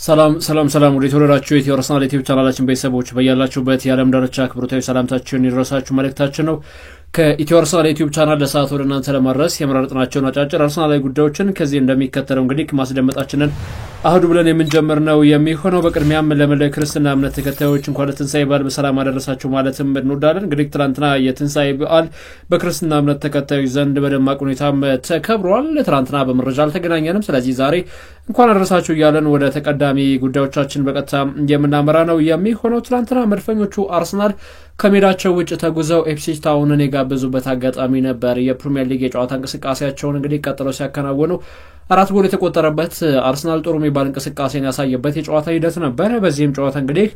ሰላም ወደ ተወራራችሁ የአርሰናል ዩቲዩብ ቻናላችን ቤተሰቦች በያላችሁበት የዓለም ዳርቻ አክብሮታዊ ሰላምታችንን ይድረሳችሁ መልእክታችን ነው። ከአርሰናል ዩቲዩብ ቻናል ለሰዓት ወደ እናንተ ለማድረስ የመረጥናቸውን አጫጭር አርሰናላዊ ጉዳዮችን ከዚህ እንደሚከተለው እንግዲህ ማስደመጣችንን አሁን ብለን የምንጀምር ነው የሚሆነው። በቅድሚያም ለመላው ክርስትና እምነት ተከታዮች እንኳን ለትንሳኤ በዓል በሰላም አደረሳችሁ ማለትም እንወዳለን። እንግዲህ ትናንትና የትንሳኤ በዓል በክርስትና እምነት ተከታዮች ዘንድ በደማቅ ሁኔታም ተከብሯል። ትናንትና በመረጃ አልተገናኘንም። ስለዚህ ዛሬ እንኳን አደረሳችሁ እያለን ወደ ተቀዳሚ ጉዳዮቻችን በቀጥታ የምናመራ ነው የሚሆነው። ትናንትና መድፈኞቹ አርሰናል ከሜዳቸው ውጭ ተጉዘው ኢፕስዊች ታውንን የጋበዙበት አጋጣሚ ነበር። የፕሪሚየር ሊግ የጨዋታ እንቅስቃሴያቸውን እንግዲህ ቀጥለው ሲያከናውኑ 4 ጎል የተቆጠረበት አርሰናል ጥሩ የሚባል እንቅስቃሴን ያሳየበት የጨዋታ ሂደት ነበር። በዚህም ጨዋታ እንግዲህ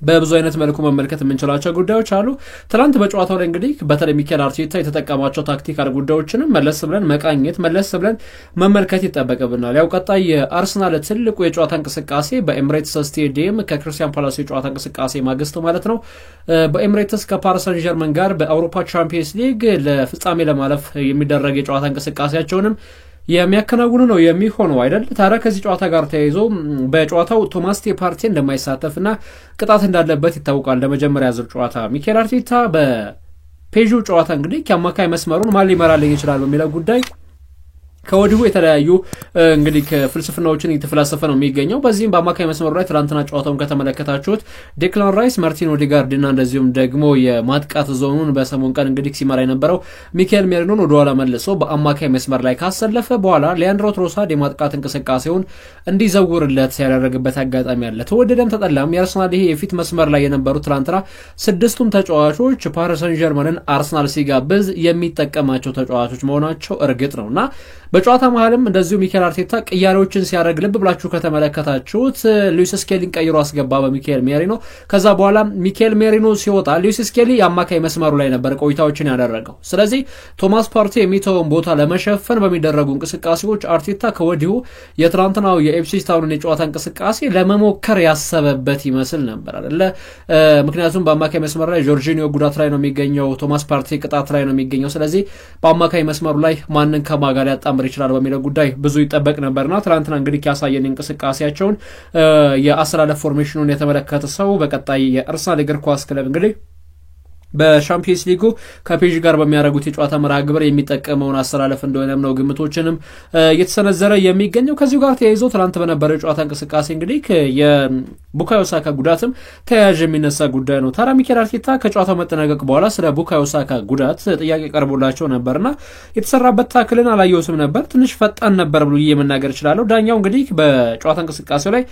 በብዙ አይነት መልኩ መመልከት የምንችላቸው ጉዳዮች አሉ። ትናንት በጨዋታው ላይ እንግዲህ በተለይ ሚኬል አርቴታ የተጠቀማቸው ታክቲካል ጉዳዮችንም መለስ ብለን መቃኘት መለስ ብለን መመልከት ይጠበቅብናል። ያው ቀጣይ የአርሰናል ትልቁ የጨዋታ እንቅስቃሴ በኤምሬትስ ስቴዲየም ከክሪስታል ፓላስ የጨዋታ እንቅስቃሴ ማግስት ማለት ነው በኤምሬትስ ከፓሪስ ሰን ዠርመን ጋር በአውሮፓ ቻምፒየንስ ሊግ ለፍጻሜ ለማለፍ የሚደረግ የጨዋታ እንቅስቃሴያቸውንም የሚያከናውኑ ነው የሚሆነው አይደል? ታዲያ ከዚህ ጨዋታ ጋር ተያይዞ በጨዋታው ቶማስ ፓርቴ እንደማይሳተፍና ቅጣት እንዳለበት ይታወቃል። ለመጀመሪያ ዙር ጨዋታ ሚኬል አርቴታ በፔዡ ጨዋታ እንግዲህ ከአማካይ መስመሩን ማን ሊመራልኝ ይችላል በሚለው ጉዳይ ከወዲሁ የተለያዩ እንግዲህ ከፍልስፍናዎችን እየተፈላሰፈ ነው የሚገኘው። በዚህም በአማካይ መስመሩ ላይ ትናንትና ጨዋታውን ከተመለከታችሁት ዴክላን ራይስ፣ ማርቲን ኦዴጋርድ እና እንደዚሁም ደግሞ የማጥቃት ዞኑን በሰሞን ቀን እንግዲህ ሲመራ የነበረው ሚኬል ሜሪኖን ወደ ኋላ መልሶ በአማካይ መስመር ላይ ካሰለፈ በኋላ ሊያንድሮ ትሮሳርድ የማጥቃት እንቅስቃሴውን እንዲዘውርለት ያደረገበት አጋጣሚ አለ። ተወደደም ተጠላም የአርሰናል ይሄ የፊት መስመር ላይ የነበሩ ትናንትና ስድስቱም ተጫዋቾች ፓሪስ ሰን ዠርመንን አርሰናል ሲጋብዝ የሚጠቀማቸው ተጫዋቾች መሆናቸው እርግጥ ነውና በጨዋታ መሃልም እንደዚሁ ሚኬል አርቴታ ቅያሬዎችን ሲያደርግ ልብ ብላችሁ ከተመለከታችሁት ሉዊስ ስኬሊን ቀይሮ አስገባ በሚኬል ሜሪኖ። ከዛ በኋላ ሚኬል ሜሪኖ ሲወጣ ሉዊስ ስኬሊ የአማካይ መስመሩ ላይ ነበር ቆይታዎችን ያደረገው። ስለዚህ ቶማስ ፓርቴ የሚተውን ቦታ ለመሸፈን በሚደረጉ እንቅስቃሴዎች አርቴታ ከወዲሁ የትናንትናው የኢፕስዊች ታውንን የጨዋታ እንቅስቃሴ ለመሞከር ያሰበበት ይመስል ነበር አይደለ? ምክንያቱም በአማካይ መስመር ላይ ጆርጂኒዮ ጉዳት ላይ ነው የሚገኘው፣ ቶማስ ፓርቴ ቅጣት ላይ ነው የሚገኘው። ስለዚህ በአማካይ መስመሩ ላይ ማንን ከማጋር ያጣምር ይችላል በሚለው ጉዳይ ብዙ ይጠበቅ ነበርና ትናንትና እንግዲህ ያሳየን እንቅስቃሴያቸውን የአሰላለፍ ፎርሜሽኑን የተመለከተ ሰው በቀጣይ የአርሰናል እግር ኳስ ክለብ እንግዲህ በሻምፒየንስ ሊጉ ከፔዥ ጋር በሚያደርጉት የጨዋታ መርሃ ግብር የሚጠቀመውን አሰላለፍ እንደሆነም ነው ግምቶችንም እየተሰነዘረ የሚገኘው። ከዚሁ ጋር ተያይዞ ትናንት በነበረው የጨዋታ እንቅስቃሴ እንግዲህ የቡካዮ ሳካ ጉዳትም ተያያዥ የሚነሳ ጉዳይ ነው። ታዲያ ሚኬል አርቴታ ከጨዋታው መጠናቀቅ በኋላ ስለ ቡካዮ ሳካ ጉዳት ጥያቄ ቀርቦላቸው ነበርና የተሰራበት ታክልን አላየሁትም ነበር፣ ትንሽ ፈጣን ነበር ብሎ መናገር እችላለሁ። ዳኛው እንግዲህ በጨዋታ እንቅስቃሴው ላይ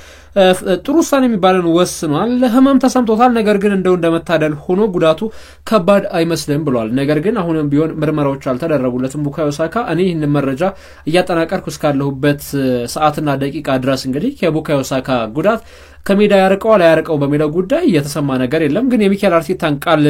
ጥሩ ውሳኔ የሚባልን ወስኗል። ህመም ተሰምቶታል፣ ነገር ግን እንደመታደል ሆኖ ጉዳቱ ከባድ አይመስልም ብሏል። ነገር ግን አሁንም ቢሆን ምርመራዎች አልተደረጉለትም ቡካዮ ሳካ። እኔ ይህንን መረጃ እያጠናቀርኩ እስካለሁበት ሰዓትና ደቂቃ ድረስ እንግዲህ የቡካዮ ሳካ ጉዳት ከሜዳ ያርቀዋል አያርቀው በሚለው ጉዳይ የተሰማ ነገር የለም። ግን የሚኬል አርቴታን ቃል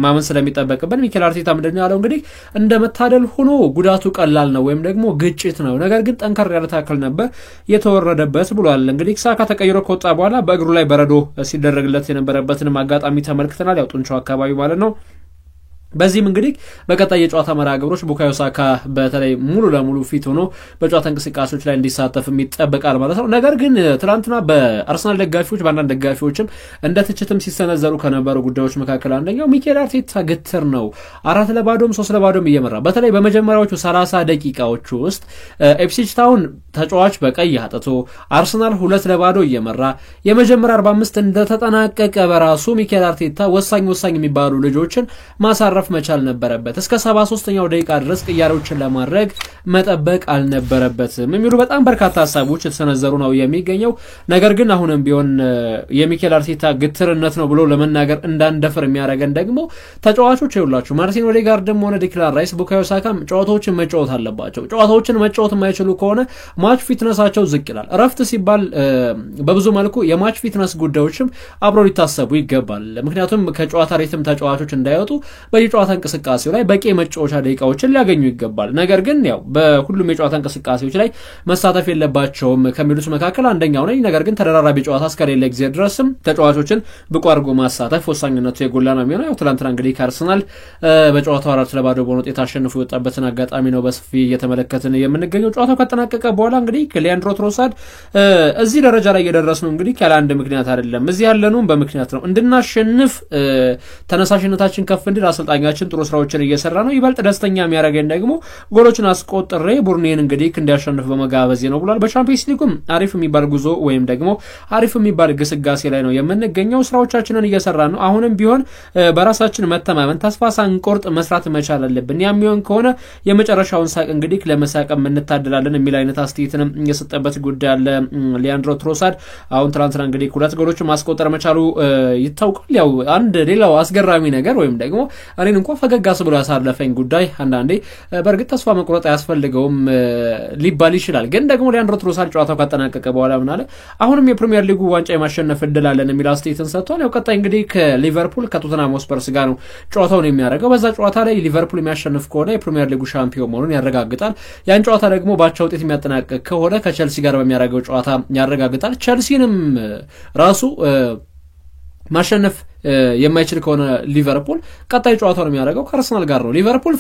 ማመን ስለሚጠበቅብን ሚኬል አርቴታ ምንድነው ያለው እንግዲህ እንደመታደል ሆኖ ጉዳቱ ቀላል ነው ወይም ደግሞ ግጭት ነው፣ ነገር ግን ጠንከር ያለ ታክል ነበር የተወረደበት ብሏል። እንግዲህ ሳካ ተቀይሮ ከወጣ በኋላ በእግሩ ላይ በረዶ ሲደረግለት የነበረበትንም አጋጣሚ ተመልክተናል። ያው ጡንቻው አካባቢ ማለት ነው። በዚህም እንግዲህ በቀጣይ የጨዋታ መርሃ ግብሮች ቡካዮ ሳካ በተለይ ሙሉ ለሙሉ ፊት ሆኖ በጨዋታ እንቅስቃሴዎች ላይ እንዲሳተፍ ይጠበቃል ማለት ነው። ነገር ግን ትናንትና በአርሰናል ደጋፊዎች በአንዳንድ ደጋፊዎችም እንደ ትችትም ሲሰነዘሩ ከነበሩ ጉዳዮች መካከል አንደኛው ሚኬል አርቴታ ግትር ነው፣ 4-0 3-0 እየመራ በተለይ በመጀመሪያዎቹ 30 ደቂቃዎች ውስጥ ኢፕስዊች ታውን ተጫዋች በቀይ አጥቶ አርሰናል 2-0 እየመራ የመጀመሪያ 45 እንደተጠናቀቀ በራሱ ሚኬል አርቴታ ወሳኝ የሚባሉ ልጆችን ማሳረፍ መቻል ነበረበት። እስከ 73ኛው ደቂቃ ድረስ ቅያሬዎችን ለማድረግ መጠበቅ አልነበረበትም የሚሉ በጣም በርካታ ሐሳቦች የተሰነዘሩ ነው የሚገኘው። ነገር ግን አሁንም ቢሆን የሚኬል አርቴታ ግትርነት ነው ብሎ ለመናገር እንዳንደፍር የሚያደርገን ደግሞ ተጫዋቾች ይውላችሁ ማርቲን ኦዴጋርድም ሆነ ዴክላን ራይስ ቡካዮ ሳካም ጨዋታዎችን መጫወት አለባቸው። ጨዋታዎችን መጫወት የማይችሉ ከሆነ ማች ፊትነሳቸው ዝቅ ይላል። እረፍት ሲባል በብዙ መልኩ የማች ፊትነስ ጉዳዮችም አብረው ሊታሰቡ ይገባል። ምክንያቱም ከጨዋታ ሪትም ተጫዋቾች እንዳይወጡ በየጨዋታ እንቅስቃሴው ላይ በቂ መጫወቻ ደቂቃዎችን ሊያገኙ ይገባል። ነገር ግን ያው በሁሉም የጨዋታ እንቅስቃሴዎች ላይ መሳተፍ የለባቸውም ከሚሉት መካከል አንደኛው ነኝ። ነገር ግን ተደራራቢ ጨዋታ እስከሌለ ጊዜ ድረስም ተጫዋቾችን ብቁ አድርጎ ማሳተፍ ወሳኝነቱ የጎላ ነው የሚሆነው። ያው ትላንትና እንግዲህ ከአርሰናል በጨዋታው 4-0 በሆነ ውጤት አሸንፎ የወጣበትን አጋጣሚ ነው በሰፊ እየተመለከትን የምንገኘው። ጨዋታው ከተጠናቀቀ በኋላ እንግዲህ ሊያንድሮ ትሮሳርድ እዚህ ደረጃ ላይ የደረስነው እንግዲህ ያለ አንድ ምክንያት አይደለም፣ እዚህ ያለነው በምክንያት ነው። እንድናሸንፍ ተነሳሽነታችን ከፍ እንዲል አሰልጣኛችን ጥሩ ስራዎችን እየሰራ ነው። ይበልጥ ደስተኛ የሚያደርገን ደግሞ ጎሎችን አስቆጥሬ ቡርኔን እንግዲህ እንዲያሸንፍ በመጋበዝ ነው ብሏል። በቻምፒየንስ ሊጉም አሪፍ የሚባል ጉዞ ወይም ደግሞ አሪፍ የሚባል ግስጋሴ ላይ ነው የምንገኘው። ስራዎቻችንን እየሰራን ነው። አሁንም ቢሆን በራሳችን መተማመን ተስፋ ሳንቆርጥ መስራት መቻል አለብን። ያሚሆን ከሆነ የመጨረሻውን ሳቅ እንግዲህ ለመሳቀም እንታደላለን የሚል አይነት አስተያየትንም የሰጠበት ጉዳይ አለ ሊያንድሮ ትሮሳርድ። አሁን ትናንትና እንግዲህ 2 ጎሎችን ማስቆጠር መቻሉ ይታወቃል። ያው አንድ ሌላው አስገራሚ ነገር ወይም ደግሞ እኔን እንኳን ፈገጋስ ብሎ ያሳለፈኝ ጉዳይ አንዳንዴ በእርግጥ ተስፋ መቁረጥ አያስፈልገውም ሊባል ይችላል። ግን ደግሞ ሊያንድሮ ትሮሳርድ ጨዋታው ካጠናቀቀ በኋላ ምን አለ? አሁንም የፕሪሚየር ሊጉ ዋንጫ የማሸነፍ እድል አለን የሚል አስተያየትን ሰጥቷል። ያው ቀጣይ እንግዲህ ከሊቨርፑል ከቶተንሃም ሆትስፐርስ ጋር ነው ጨዋታውን የሚያደርገው። በዛ ጨዋታ ላይ ሊቨርፑል የሚያሸንፍ ከሆነ የፕሪሚየር ሊጉ ሻምፒዮን መሆኑን ያረጋግጣል። ያን ጨዋታ ደግሞ ባቻ ውጤት የሚያጠናቅቅ ከሆነ ከቸልሲ ጋር በሚያደርገው ጨዋታ ያረጋግጣል። ቸልሲንም ራሱ ማሸነፍ የማይችል ከሆነ ሊቨርፑል ቀጣይ ጨዋታውን የሚያደርገው ከአርሰናል ጋር ነው። ሊቨርፑል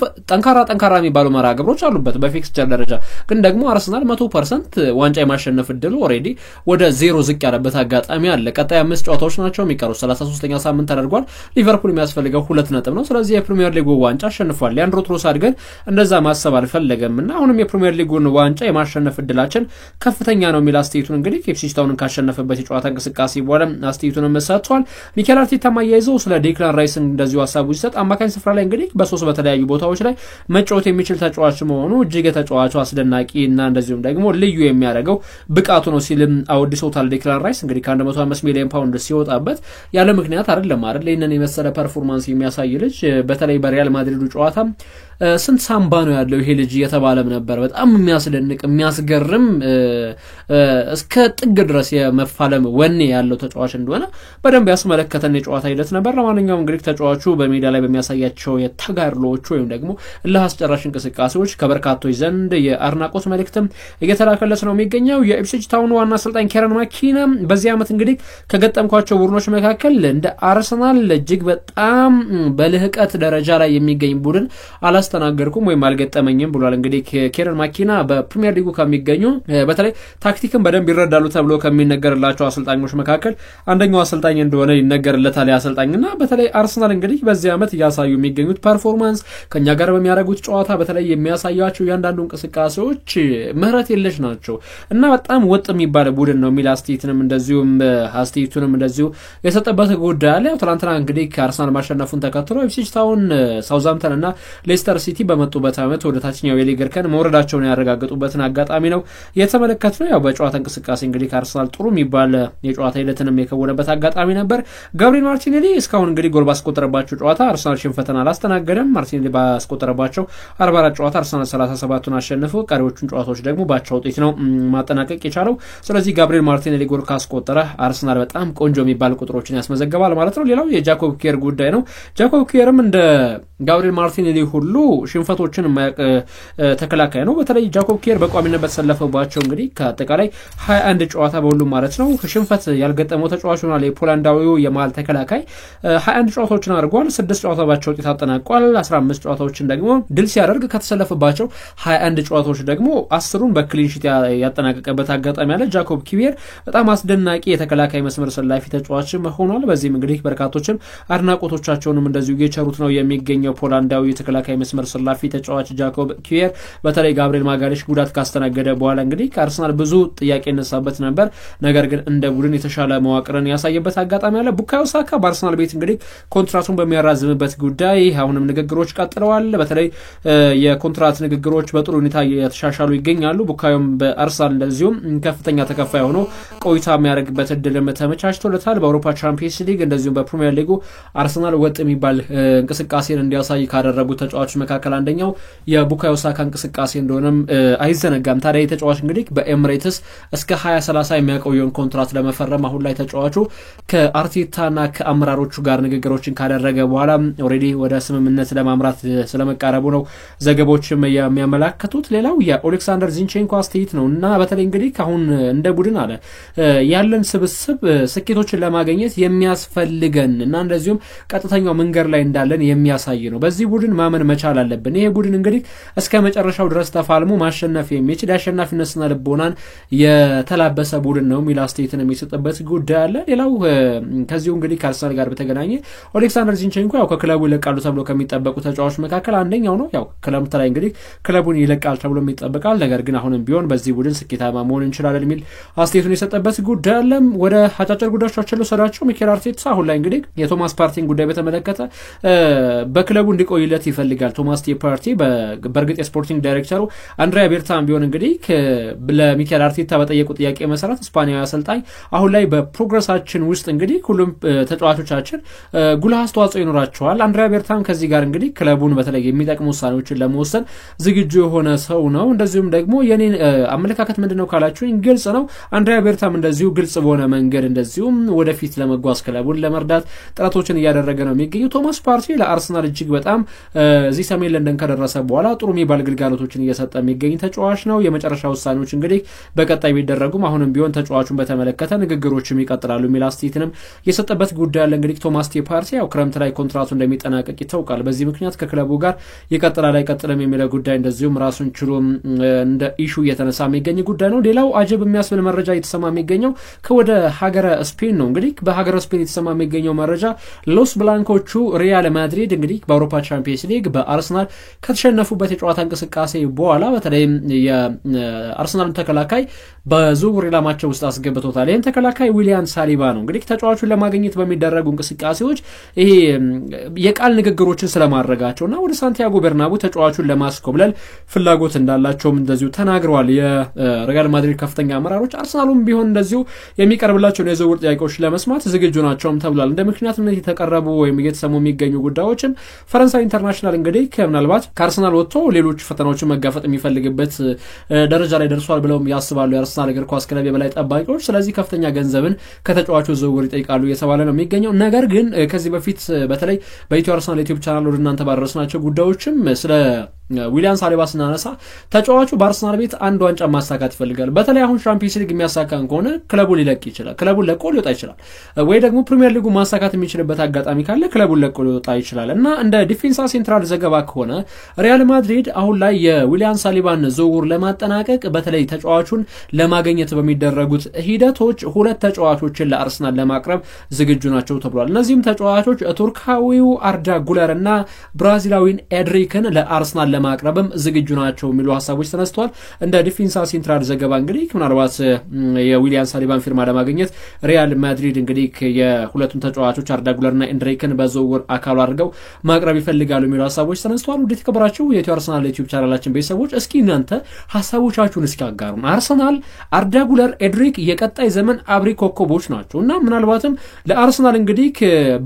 ጠንካራ የሚባሉ መርሃ ግብሮች አሉበት በፊክስቸር ደረጃ። ግን ደግሞ አርሰናል 100% ዋንጫ የማሸነፍ እድሉ ኦሬዲ ወደ 0 ዝቅ ያለበት አጋጣሚ አለ። ቀጣይ 5 ጨዋታዎች ናቸው የሚቀሩት። 33ኛ ሳምንት ተደርጓል። ሊቨርፑል የሚያስፈልገው 2 ነጥብ ነው። ስለዚህ የፕሪሚየር ሊጉ ዋንጫ አሸንፏል። ሊያንድሮ ትሮሳርድ ግን እንደዛ ማሰብ አልፈለገምና አሁንም የፕሪሚየር ሊጉን ዋንጫ የማሸነፍ እድላችን ከፍተኛ ነው የሚል አስተያየቱን እንግዲህ ኢፕስዊች ታውንን ካሸነፈበት የጨዋታ እንቅስቃሴ በኋላ አስተያየቱን ሰጥቷል። ሚኬል አርቴታ ማያይዘው ስለ ዴክላን ራይስ እንደዚሁ ሀሳቡ ሲሰጥ አማካኝ ስፍራ ላይ እንግዲህ በ3 በተለያዩ ቦታዎች ላይ መጫወት የሚችል ተጫዋች መሆኑ እጅግ የተጫዋቹ አስደናቂ እና እንደዚሁም ደግሞ ልዩ የሚያደርገው ብቃቱ ነው ሲልም አወድሶታል። ዴክላን ራይስ እንግዲህ ከ105 ሚሊዮን ፓውንድ ሲወጣበት ያለ ምክንያት አይደለም አይደል? ይሄንን የመሰለ ፐርፎርማንስ የሚያሳይ ልጅ በተለይ በሪያል ማድሪዱ ጨዋታ ስንት ሳምባ ነው ያለው ይሄ ልጅ እየተባለም ነበር። በጣም የሚያስደንቅ የሚያስገርም እስከ ጥግ ድረስ የመፋለም ወኔ ያለው ተጫዋች እንደሆነ በደንብ ያስመለከተን የጨዋታ ሂደት ነበር። ለማንኛውም እንግዲህ ተጫዋቹ በሜዳ ላይ በሚያሳያቸው የተጋድሎዎቹ ወይም ደግሞ ለአስጨራሽ እንቅስቃሴዎች ከበርካቶች ዘንድ የአድናቆት መልእክትም እየተላከለት ነው የሚገኘው። የኢፕስዊች ታውን ዋና አሰልጣኝ ኬረን ማኪና በዚህ ዓመት እንግዲህ ከገጠምኳቸው ቡድኖች መካከል እንደ አርሰናል እጅግ በጣም በልህቀት ደረጃ ላይ የሚገኝ ቡድን አላስተናገርኩም ወይም አልገጠመኝም ብሏል። እንግዲህ ኬረን ማኪና በፕሪሚየር ሊጉ ከሚገኙ በተለይ ታክቲክን በደንብ ይረዳሉ ተብሎ ከሚነገርላቸው አሰልጣኞች መካከል አንደኛው አሰልጣኝ እንደሆነ ይነገርለታል። ያሰልጣኝና በተለይ አርሰናል እንግዲህ በዚህ ዓመት እያሳዩ የሚገኙት ፐርፎርማንስ ከኛ ጋር በሚያደርጉት ጨዋታ በተለይ የሚያሳያቸው እያንዳንዱ እንቅስቃሴዎች ምህረት የለሽ ናቸው እና በጣም ወጥ የሚባል ቡድን ነው የሚል አስተያየቱንም እንደዚሁ የሰጠበት ጉዳይ አለ። ትናንትና እንግዲህ ከአርሰናል ማሸነፉን ተከትሎ ኢፕስዊች ታውን ሳውዛምፕተን እና ሌስተር ሲቲ በመጡበት ዓመት ወደ ታችኛው የሊግ እርከን መውረዳቸውን ያረጋገጡበትን አጋጣሚ ነው የተመለከትነው። ያው በጨዋታ እንቅስቃሴ እንግዲህ ከአርሰናል ጥሩ የሚባል የጨዋታ ሂደትንም የከወነበት አጋጣሚ ነበር። ጋብሪኤል ማርቲኔሊ እስካሁን እንግዲህ ጎል ባስቆጠረባቸው ጨዋታ አርሰናል ሽንፈትን አላስተናገደም። ማርቲኔሊ ባስቆጠረባቸው 44 ጨዋታ አርሰናል 37ቱን አሸንፎ ቀሪዎቹን ጨዋታዎች ደግሞ ባቻ ውጤት ነው ማጠናቀቅ የቻለው። ስለዚህ ጋብሪኤል ማርቲኔሊ ጎል ካስቆጠረ አርሰናል በጣም ቆንጆ የሚባል ቁጥሮችን ያስመዘግባል ማለት ነው። ሌላው የጃኮብ ኪየር ጉዳይ ነው። ጃኮብ ኪየርም እንደ ጋብሪኤል ማርቲኔሊ ሁሉ ሽንፈቶችን የማያውቅ ተከላካይ ነው። በተለይ ጃኮብ ኪየር በቋሚነት በተሰለፈባቸው እንግዲህ ከአጠቃላይ 21 ጨዋታ በሁሉም ማለት ነው ሽንፈት ያልገጠመው ተጫዋች ሆኗል። የፖላንዳዊው የመሃል ተከላካይ 21 ጨዋታዎችን አድርጓል። 6 ጨዋታ ባቻ ውጤት አጠናቋል። 15 ጨዋታዎችን ደግሞ ድል ሲያደርግ ከተሰለፈባቸው 21 ጨዋታዎች ደግሞ 10ሩን በክሊን ሺት ያጠናቀቀበት አጋጣሚ አለ። ጃኮብ ኪየር በጣም አስደናቂ የተከላካይ መስመር ሰላፊ ተጫዋች ሆኗል። በዚህም እንግዲህ በርካቶችም አድናቆቶቻቸውንም እንደዚሁ እየቸሩት ነው የሚገኘው ፖላንዳዊ የተከላካይ መስመር ሰላፊ ተጫዋች ጃኮብ ኪየር። በተለይ ጋብሪኤል ማጋሌሽ ጉዳት ካስተናገደ በኋላ እንግዲህ ከአርሰናል ብዙ ጥያቄ ይነሳበት ነበር። ነገር ግን እንደ ቡድን የተሻለ መዋቅርን ያሳየበት አጋጣሚ አለ። ቡካዮ ሳካ በአርሰናል ቤት እንግዲህ ኮንትራቱን በሚያራዝምበት ጉዳይ አሁንም ንግግሮች ቀጥለዋል። በተለይ የኮንትራት ንግግሮች በጥሩ ሁኔታ የተሻሻሉ ይገኛሉ። ቡካዮም በአርሰናል እንደዚሁም ከፍተኛ ተከፋይ ሆኖ ቆይታ የሚያደርግበት እድልም ተመቻችቶለታል። በአውሮፓ ቻምፒየንስ ሊግ እንደዚሁም በፕሪሚየር ሊጉ አርሰናል ወጥ የሚባል እንቅስቃሴን እንዲያሳይ ካደረጉ ተጫዋቾች መካከል አንደኛው የቡካዮ ሳካ እንቅስቃሴ እንደሆነም አይዘነጋም። ታዲያ የተጫዋች እንግዲህ በኤምሬትስ እስከ 2030 የሚያቆየውን ኮንትራት ለመፈረም አሁን ላይ ተጫዋቹ ከአርቴታና ከአመራሮቹ ጋር ንግግሮችን ካደረገ በኋላ ኦሬዲ ወደ ስምምነት ለማምራት ስለመቃረቡ ነው ዘገቦችም የሚያመላክቱት። ሌላው የኦሌክሳንደር ዚንቼንኮ አስተያየት ነው እና በተለይ እንግዲህ አሁን እንደ ቡድን አለ ያለን ስብስብ ስኬቶችን ለማግኘት የሚያስፈልገን እና እንደዚሁም ቀጥተኛው መንገድ ላይ እንዳለን የሚያሳይ ነው። በዚህ ቡድን ማመን መቻል አለብን። ይሄ ቡድን እንግዲህ እስከ መጨረሻው ድረስ ተፋልሞ ማሸነፍ የሚችል የአሸናፊነት ስነ ልቦናን የተላበሰ ቡድን ነው የሚል አስተያየትን የሚሰጥበት ጉዳይ አለ። ሌላው ከዚሁ እንግዲህ ከአርሰናል ጋር በተገናኘ ኦሌክሳንደር ዚንቼንኮ ያው ከክለቡ ይለቃሉ ተብሎ ከሚጠበቁ ተጫዋቾች መካከል አንደኛው ነው። ያው ክለቡ ላይ እንግዲህ ክለቡን ይለቃል ተብሎ ይጠበቃል። ነገር ግን አሁንም ቢሆን በዚህ ቡድን ስኬታማ መሆን እንችላለን የሚል አስተያየቱን የሰጠበት ጉዳይ አለ። ወደ አጫጭር ጉዳዮቻችን ልውሰዳቸው። ሚኬል አርቴታ አሁን ላይ እንግዲህ የቶማስ ፓርቲን ጉዳይ በተመለከተ በክለቡ እንዲቆይለት ይፈልጋል። ቶማስ ፓርቲ በእርግጥ የስፖርቲንግ ዳይሬክተሩ አንድሪያ ቤርታም ቢሆን እንግዲህ ለሚኬል አርቴታ በጠየቁ ጥያቄ መሰረት ስፓኒያዊ አሰልጣኝ አሁን ላይ በፕሮግረሳችን ውስጥ እንግዲህ ሁሉም ተጫዋቾቻችን ጉልህ አስተዋጽኦ ይኖራቸዋል። አንድሪያ ቤርታም ከዚህ ጋር እንግዲህ ክለቡን በተለይ የሚጠቅሙ ውሳኔዎችን ለመወሰን ዝግጁ የሆነ ሰው ነው። እንደዚሁም ደግሞ የኔን አመለካከት ምንድነው ካላችሁኝ ግልጽ ነው። አንድሪያ ቤርታም እንደዚሁ ግልጽ በሆነ መንገድ እንደዚሁም ወደፊት ለመጓዝ ክለቡን ለመርዳት ጥረቶችን እያደረገ ነው የሚገኘው። ቶማስ ፓርቲ ለአርሰናል እጅግ በጣም እዚህ ሰሜን ለንደን ከደረሰ በኋላ ጥሩ የሚባል ግልጋሎቶችን እየሰጠ የሚገኝ ተጫዋች ነው። የመጨረሻ ውሳኔዎች እንግዲህ በቀጣይ ቢደረጉም አሁንም ቢሆን ተጫዋቹን በተመለከተ ንግግሮችም ይቀጥላሉ የሚል አስተያየትንም የሰጠበት ጉዳይ አለ። እንግዲህ ቶማስ ፓርቲ ያው ክረምት ላይ ኮንትራቱ እንደሚጠናቀቅ ይታወቃል። በዚህ ምክንያት ከክለቡ ጋር ይቀጥላል አይቀጥልም የሚለው ጉዳይ እንደዚሁም ራሱን ችሎ እንደ ኢሹ እየተነሳ የሚገኝ ጉዳይ ነው። ሌላው አጀብ የሚያስብል መረጃ እየተሰማ የሚገኘው ከወደ ሀገረ ስፔን ነው። እንግዲህ በሀገረ ስፔን የተሰማ የሚገኘው መረጃ ሎስ ብላንኮቹ ሪያል ማድሪድ እንግዲህ በአውሮፓ ቻምፒየንስ ሊግ በአርሰናል ከተሸነፉበት የጨዋታ እንቅስቃሴ በኋላ በተለይም የአርሰናልን ተከላካይ በዝውውር ኢላማቸው ውስጥ አስገብቶታል። ይህም ተከላካይ ዊሊያን ሳሊባ ነው። እንግዲህ ተጫዋቹን ለማግኘት በሚደረጉ እንቅስቃሴዎች ይሄ የቃል ንግግሮችን ስለማድረጋቸውና ወደ ሳንቲያጎ በርናቡ ተጫዋቹን ለማስኮብለል ፍላጎት እንዳላቸውም እንደዚሁ ተናግረዋል የሪያል ማድሪድ ከፍተኛ አመራሮች። አርሰናሉም ቢሆን እንደዚሁ የሚቀርብላቸውን የዝውውር ጥያቄዎች ለመስማት ዝግጁ ናቸውም ተብሏል። እንደ ምክንያትነት የተቀረቡ ወይም እየተሰሙ የሚገኙ ጉዳዮችም ፈረንሳይ ኢንተርናሽናል እንግዲህ ምናልባት ከአርሰናል ወጥቶ ሌሎች ፈተናዎችን መጋፈጥ የሚፈልግበት ደረጃ ላይ ደርሷል ብለውም ያስባሉ የአርሰናል እግር ኳስ ክለብ የበላይ ጠባቂዎች። ስለዚህ ከፍተኛ ገንዘብን ከተጫዋቹ ዝውውር ይጠይቃሉ እየተባለ ነው የሚገኘው። ነገር ግን ከዚህ በፊት በተለይ በኢትዮ አርሰናል ዩቲዩብ ቻናል ወደ እናንተ ባደረስናቸው ጉዳዮችም ስለ ዊሊያን ሳሊባ ስናነሳ ተጫዋቹ በአርሰናል ቤት አንድ ዋንጫ ማሳካት ይፈልጋል። በተለይ አሁን ቻምፒየንስ ሊግ የሚያሳካን ከሆነ ክለቡን ሊለቅ ይችላል፣ ክለቡን ለቆ ሊወጣ ይችላል፣ ወይ ደግሞ ፕሪሚየር ሊጉ ማሳካት የሚችልበት አጋጣሚ ካለ ክለቡን ለቆ ሊወጣ ይችላል እና እንደ ዲፌንሳ ሴንትራል ዘገባ ከሆነ ሪያል ማድሪድ አሁን ላይ የዊሊያን ሳሊባን ዝውውር ለማጠናቀቅ በተለይ ተጫዋቹን ለማግኘት በሚደረጉት ሂደቶች ሁለት ተጫዋቾችን ለአርሰናል ለማቅረብ ዝግጁ ናቸው ተብሏል። እነዚህም ተጫዋቾች ቱርካዊው አርዳ ጉለር እና ብራዚላዊን ኤድሪክን ለአርሰናል ለማቅረብም ዝግጁ ናቸው የሚሉ ሐሳቦች ተነስተዋል። እንደ ዲፌንሳ ሴንትራል ዘገባ እንግዲህ ምናልባት የዊሊያን ሳሊባን ፊርማ ለማግኘት ሪያል ማድሪድ እንግዲህ የሁለቱን ተጫዋቾች አርዳ ጉለርና ኤንድሪክን በዝውውር አካሉ አድርገው ማቅረብ ይፈልጋሉ የሚሉ ሐሳቦች ተነስተዋል። ውድ የተከበራችሁ የኢትዮ አርሰናል ዩቲዩብ ቻናላችን ቤተሰቦች እስኪ እናንተ ሐሳቦቻችሁን እስኪ አጋሩን። አርሰናል አርዳ ጉለር፣ ኤድሪክ የቀጣይ ዘመን አብሪ ኮከቦች ናቸው እና ምናልባትም ለአርሰናል እንግዲህ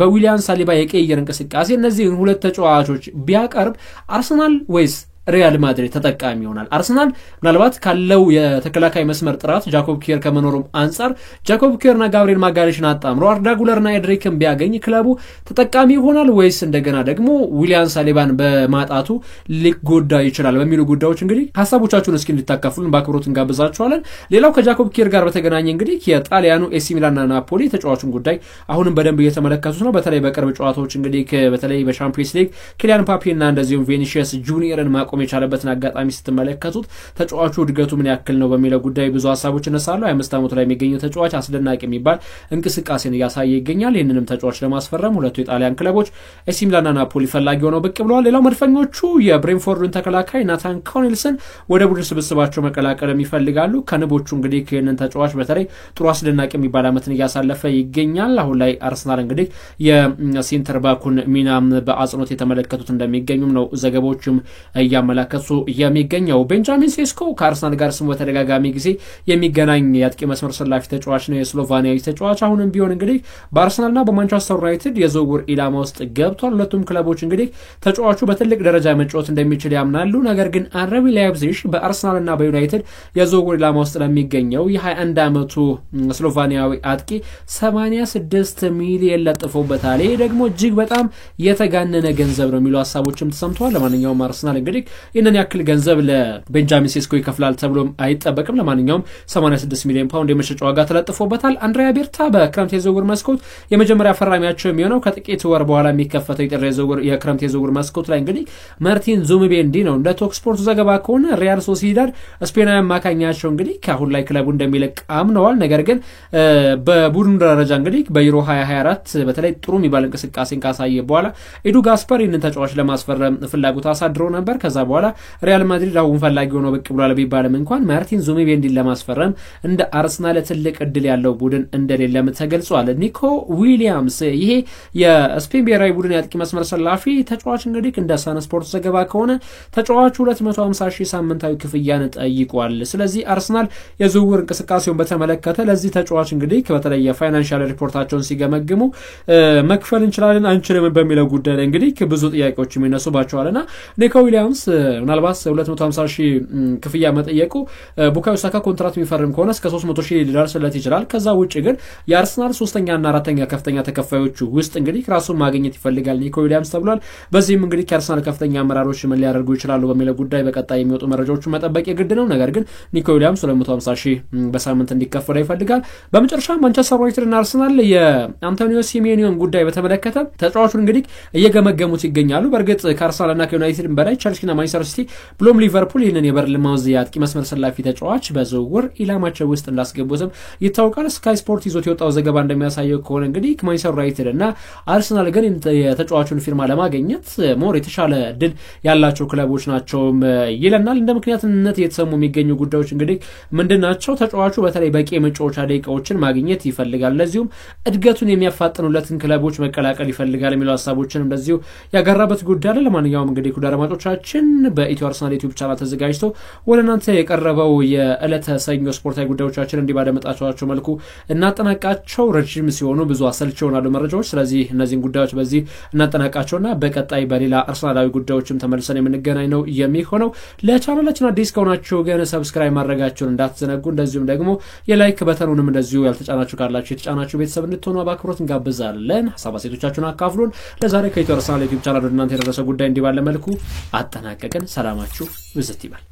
በዊሊያን ሳሊባ የቀየር እንቅስቃሴ እነዚህን ሁለት ተጫዋቾች ቢያቀርብ አርሰናል ወይስ ሪያል ማድሪድ ተጠቃሚ ይሆናል? አርሰናል ምናልባት ካለው የተከላካይ መስመር ጥራት ጃኮብ ኪየር ከመኖሩም አንጻር ጃኮብ ኪየርና ጋብሪኤል ማጋሌሽን አጣምሮ አርዳ ጉለርና ኤድሪክን ቢያገኝ ክለቡ ተጠቃሚ ይሆናል ወይስ እንደገና ደግሞ ዊሊያን ሳሊባን በማጣቱ ሊጎዳ ይችላል በሚሉ ጉዳዮች እንግዲህ ሐሳቦቻችሁን እስኪ እንድታካፍሉን በአክብሮት እንጋብዛችኋለን። ሌላው ከጃኮብ ኪየር ጋር በተገናኘ እንግዲህ የጣሊያኑ ኤሲ ሚላንና ናፖሊ ተጫዋቹን ጉዳይ አሁንም በደንብ እየተመለከቱት ነው። በተለይ በቅርብ ጨዋታዎች እንግዲህ በተለይ በቻምፒየንስ ሊግ ኪሊያን ምባፔና እንደዚሁም ቪኒሲየስ ጁኒየርን ማቆም የቻለበትን አጋጣሚ ስትመለከቱት ተጫዋቹ እድገቱ ምን ያክል ነው በሚለው ጉዳይ ብዙ ሐሳቦች እነሳሉ። 25 ዓመቱ ላይ የሚገኘው ተጫዋች አስደናቂ የሚባል እንቅስቃሴን እያሳየ ይገኛል። ይህንንም ተጫዋች ለማስፈረም ሁለቱ የጣሊያን ክለቦች ኤሲ ሚላንና ናፖሊ ፈላጊ ሆነው ብቅ ብለዋል። ሌላው መድፈኞቹ የብሬንፎርዱን ተከላካይ ናታን ኮኔልሰን ወደ ቡድን ስብስባቸው መቀላቀል ይፈልጋሉ። ከንቦቹ እንግዲህ ይህንን ተጫዋች በተለይ ጥሩ አስደናቂ የሚባል ዓመትን እያሳለፈ ይገኛል። አሁን ላይ አርሰናል እንግዲህ የሴንተር ባኩን ሚናም በአጽንኦት የተመለከቱት እንደሚገኙም ነው ዘገባዎችም እያመላከቱ የሚገኘው። ቤንጃሚን ሴስኮ ከአርሰናል ጋር ስሙ በተደጋጋሚ ጊዜ የሚገናኝ የአጥቂ መስመር ሰላፊ ተጫዋች ነው። የስሎቫኒያዊ ተጫዋች አሁንም ቢሆን እንግዲህ በአርሰናልና በማንቸስተር ዩናይትድ የዝውውር ኢላማ ውስጥ ገብቷል። ሁለቱም ክለቦች እንግዲህ ተጫዋቹ በትልቅ ደረጃ መጫወት እንደሚችል ያምናሉ። ነገር ግን አረቢ ላይፕዚግ በአርሰናልና በዩናይትድ የዝውውር ኢላማ ውስጥ ለሚገኘው የ21 ዓመቱ ስሎቫኒያዊ አጥቂ 86 ሚሊዮን ለጥፎበታል። ይሄ ደግሞ እጅግ በጣም የተጋነነ ገንዘብ ነው የሚሉ ሀሳቦችም ተሰምተዋል። ለማንኛውም አርሰናል እንግዲህ ይህንን ያክል ገንዘብ ለቤንጃሚን ሴስኮ ይከፍላል ተብሎም አይጠበቅም። ለማንኛውም 86 ሚሊዮን ፓውንድ የመሸጫ ዋጋ ተለጥፎበታል። አንድሪያ ቤርታ በክረምት የዝውውር መስኮት የመጀመሪያ ፈራሚያቸው የሚሆነው ከጥቂት ወር በኋላ የሚከፈተው የክረምት የዝውውር መስኮት ላይ እንግዲህ ማርቲን ዙቢሜንዲ ነው። እንደ ቶክ ስፖርት ዘገባ ከሆነ ሪያል ሶሲዳድ ስፔናዊ አማካኛቸው እንግዲህ ከአሁን ላይ ክለቡ እንደሚለቅ አምነዋል። ነገር ግን በቡድን ደረጃ እንግዲህ በዩሮ 2024 በተለይ ጥሩ የሚባል እንቅስቃሴን ካሳየ በኋላ ኤዱ ጋስፐር ይህንን ተጫዋች ለማስፈረም ፍላጎት አሳድሮ ነበር። ከዛ በኋላ ሪያል ማድሪድ አሁን ፈላጊ ሆኖ ብቅ ብሏል ቢባልም እንኳን ማርቲን ዙቢሜንዲን ለማስፈረም እንደ አርሰናል ትልቅ እድል ያለው ቡድን እንደሌለም ተገልጿል። ኒኮ ዊሊያምስ ይሄ የስፔን ብሔራዊ ቡድን የአጥቂ መስመር ሰላፊ ተጫዋች እንግዲህ እንደ ሳን ስፖርት ዘገባ ከሆነ ተጫዋቹ 250,000 ሳምንታዊ ክፍያን ጠይቋል። ስለዚህ አርሰናል የዝውውር እንቅስቃሴውን በተመለከተ ለዚህ ተጫዋች እንግዲህ በተለይ የፋይናንሻል ሪፖርታቸውን ሲገመግሙ መክፈል እንችላለን አንችልም በሚለው ጉዳይ ላይ እንግዲህ ብዙ ጥያቄዎች የሚነሱባቸዋልና ኒኮ ዊሊያምስ ምናልባት 250,000 ክፍያ መጠየቁ ቡካዮ ሳካ ኮንትራት የሚፈርም ከሆነ እስከ 300,000 ሊደርስለት ይችላል። ከዛ ውጭ ግን የአርሰናል 3ኛና 4ኛ ከፍተኛ ተከፋዮቹ ውስጥ እንግዲህ ራሱን ማግኘት ይፈልጋል ኒኮ ዊሊያምስ ተብሏል። በዚህም እንግዲህ ከአርሰናል ከፍተኛ አመራሮች ምን ሊያደርጉ ይችላሉ በሚለው ጉዳይ በቀጣይ የሚወጡ መረጃዎቹ መጠበቅ የግድ ነው። ነገር ግን ኒኮ ዊሊያምስ 250,000 በሳምንት እንዲከፈለው ይፈልጋል። በመጨረሻ ማንቸስተር ዩናይትድ እና አርሰናል የአንቶኒዮ ሲሜኒዮን ጉዳይ በተመለከተ ተጫዋቹን እንግዲህ እየገመገሙት ይገኛሉ። በእርግጥ ከአርሰናልና ከዩናይትድ በላይ ቸልሲና ማንቸስተር ሲቲ ብሎም ሊቨርፑል ይህንን የበርንማውዝ የአጥቂ መስመር ሰላፊ ተጫዋች በዝውውር ኢላማቸው ውስጥ እንዳስገቡትም ይታወቃል። ስካይ ስፖርት ይዞት የወጣው ዘገባ እንደሚያሳየው ከሆነ እንግዲህ ማንቸስተር ዩናይትድ እና አርሰናል ግን የተጫዋቹን ፊርማ ለማግኘት ሞር የተሻለ ድል ያላቸው ክለቦች ናቸው ይለናል። እንደ ምክንያትነት የተሰሙ የሚገኙ ጉዳዮች እንግዲህ ምንድናቸው? ተጫዋቹ በተለይ በቂ የመጫወቻ ደቂቃዎችን ማግኘት ይፈልጋል። ለዚሁም እድገቱን የሚያፋጥኑለትን ክለቦች መቀላቀል ይፈልጋል የሚሉ ሀሳቦችን እንደዚሁ ያጋራበት ጉዳይ አለ። ለማንኛውም እንግዲህ ኩዳ አድማጮቻችን በኢትዮ አርሰናል ዩቲዩብ ቻናል ተዘጋጅቶ ወደ እናንተ የቀረበው የዕለተ ሰኞ ስፖርታዊ ጉዳዮቻችን እንዲባደመጣቸው መልኩ እናጠናቃቸው። ረጅም ሲሆኑ ብዙ አሰልች ይሆናሉ መረጃዎች። ስለዚህ እነዚህን ጉዳዮች በዚህ እናጠናቃቸውና በቀጣይ በሌላ አርሰናላዊ ጉዳዮችም ተመልሰን የምንገናኝ ነው የሚሆነው። ለቻናላችን አዲስ ከሆናችሁ ግን ሰብስክራይብ ማድረጋችሁን እንዳትዘነጉ። እንደዚሁም ደግሞ የላይክ በተኑንም እንደዚሁ ያልተጫናችሁ ካላችሁ የተጫናችሁ ቤተሰብ እንድትሆኑ በአክብሮት እንጋብዛለን። ሐሳብ አስተያየቶቻችሁን አካፍሉን። ለዛሬ ከኢትዮ አርሰናል ዩቲዩብ ቻናል ወደ እናንተ የደረሰ ጉዳይ እንዲባለ መልኩ አጠናቀቅን። ሰላማችሁ ብዝት ይበል።